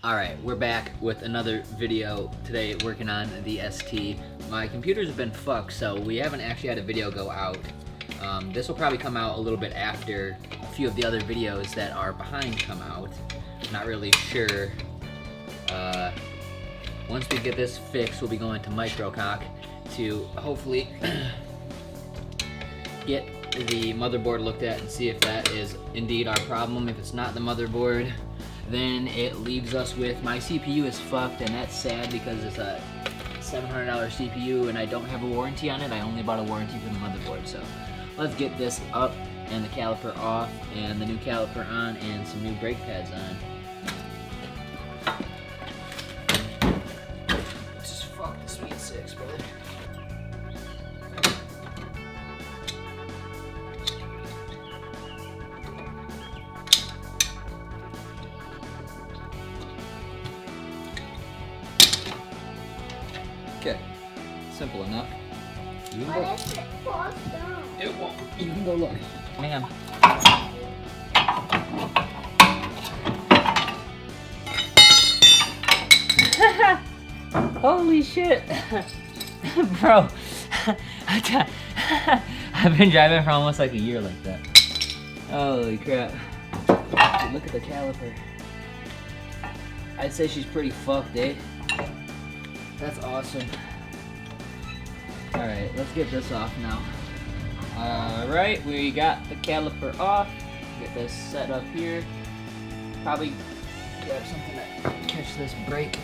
Alright, we're back with another video today working on the ST. My computers have been fucked, so we haven't actually had a video go out. This will probably come out a little bit after a few of the other videos that are behind come out. Not really sure. Once we get this fixed, we'll be going to Microcock to hopefully get the motherboard looked at and see if that is indeed our problem. If it's not the motherboard, then it leaves us with my CPU is fucked, and that's sad because it's a $700 CPU and I don't have a warranty on it. I only bought a warranty for the motherboard. So let's get this up and the caliper off and the new caliper on and some new brake pads on. Just fuck the Sweet 6, brother. Okay, simple enough. You can What if it falls down? It won't. You can go look. Ma'am. Holy shit. Bro. I've been driving for almost like a year like that. Holy crap. Dude, look at the caliper. I'd say she's pretty fucked, eh? That's awesome. Alright, let's get this off now. Alright, we got the caliper off. Get this set up here. Probably grab something to catch this brake.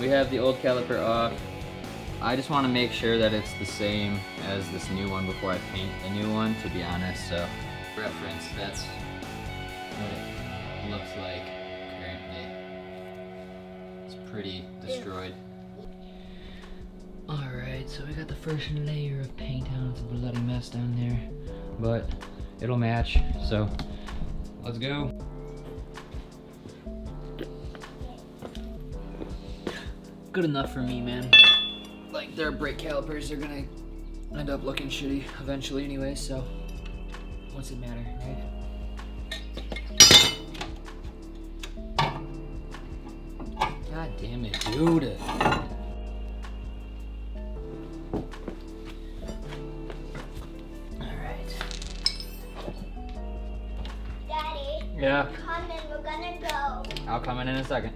We have the old caliper off. I just want to make sure that it's the same as this new one before I paint the new one, to be honest. So, reference, that's what it looks like currently. It's pretty destroyed. Alright, so we got the first layer of paint on. It's a bloody mess down there, but it'll match, so let's go. Good enough for me, man. Like, their brake calipers are gonna end up looking shitty eventually anyway, so what's it matter, right? God damn it, dude. Alright. Daddy, Yeah. come in, we're gonna go. I'll come in a second.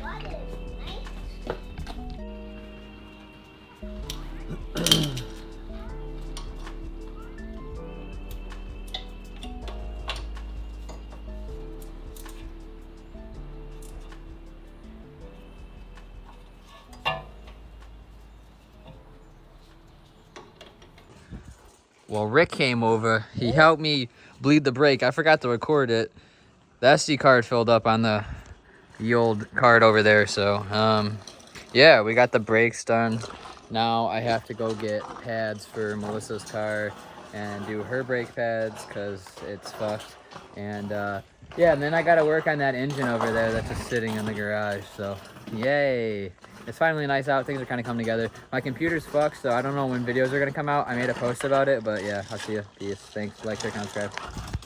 What is nice? Well, Rick came over. He helped me bleed the brake. I forgot to record it. The SD card filled up on the old card over there. So, yeah, we got the brakes done. Now I have to go get pads for Melissa's car and do her brake pads because it's fucked. And, yeah, and then I got to work on that engine over there that's just sitting in the garage. So, yay. It's finally nice out. Things are kind of coming together. My computer's fucked, so I don't know when videos are going to come out. I made a post about it, but yeah, I'll see you. Peace. Thanks. Like, share, comment, subscribe.